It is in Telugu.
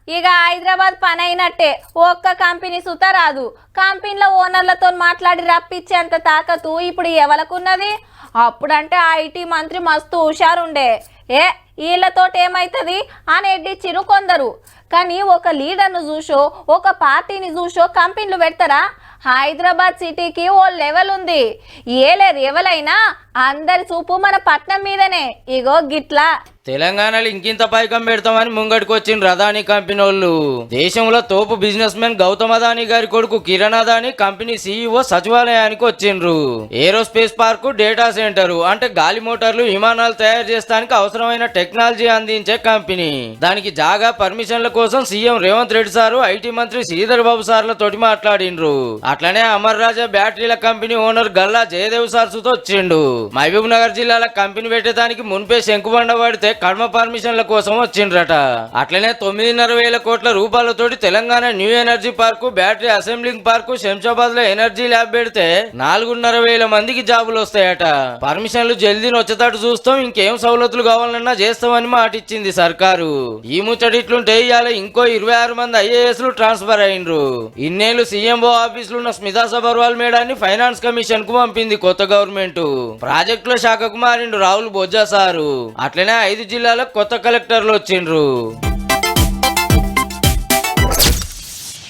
ఇక హైదరాబాద్ పని అయినట్టే. ఒక్క కంపెనీ సుత రాదు. కంపెనీల ఓనర్లతో మాట్లాడి రప్పించేంత తాకతు ఇప్పుడు ఎవలకున్నది? అప్పుడంటే ఐటీ మంత్రి మస్తు హుషారుండే. వీళ్ళతోటి ఏమైతుంది అని ఎడ్డిచ్చిరు కొందరు. కానీ ఒక లీడర్ను చూసో ఒక పార్టీని చూసో కంపెనీలు పెడతారా? హైదరాబాద్ సిటీకి ఓ లెవెల్ ఉంది. ఏ లెవెల్ అయినా అందరి చూపు మన పట్నం మీదనే. ఇగో గిట్లా తెలంగాణలో ఇంకింత పైకం పెడతామని ముంగడికి వచ్చిన అదానీ కంపెనీ వాళ్ళు. దేశంలో తోపు బిజినెస్ మెన్ గౌతమ్ అదానీ గారి కొడుకు కిరణ్ అదానీ కంపెనీ సీఈఓ సచివాలయానికి వచ్చిండ్రు. ఏరోస్పేస్ పార్కు, డేటా సెంటర్ అంటే గాలి మోటార్లు, విమానాలు తయారు చేయడానికి అవసరమైన టెక్నాలజీ అందించే కంపెనీ. దానికి జాగా పర్మిషన్ల కోసం CM Revanth Reddy sir, IT మంత్రి శ్రీధర్ బాబు సార్లతోటి మాట్లాడిండ్రు. అట్లనే అమర్ రాజా బ్యాటరీల company owner Galla Jayadev sir సుతో వచ్చిండు. మహబూబ్ నగర్ జిల్లాలో కంపెనీ పెట్టడానికి మున్పే శంకుబండ పడితే కర్మ పర్మిషన్ల కోసం వచ్చిండ్రట. అట్లనే 9,500 కోట్ల రూపాయలతోటి Telangana new energy park, battery assembling park, Shamshabad లో ఎనర్జీ ల్యాబ్ పెడితే 4,500 మందికి జాబులు వస్తాయట. పర్మిషన్లు జల్దీ వచ్చేటట్టు చూస్తాం, ఇంకేం సౌలతులు కావాలన్నా చేస్తామని మాటిచ్చింది సర్కారు. ఈ ముచ్చటిట్లుంటే ఇవాళ ఇంకో 26 మంది ఐఏఎస్లు ట్రాన్స్ఫర్ అయిండ్రు. ఇన్నేళ్లు సీఎంఓ ఆఫీసులో ఉన్న స్మితా సబర్వాల్ మేడాన్ని ఫైనాన్స్ కమిషన్ కు పంపింది కొత్త గవర్నమెంట్. ప్రాజెక్టుల శాఖకు మారిండు రాహుల్ బొజ్జా సారు. అట్లనే 5 జిల్లాలకు కొత్త కలెక్టర్లు వచ్చిండ్రు.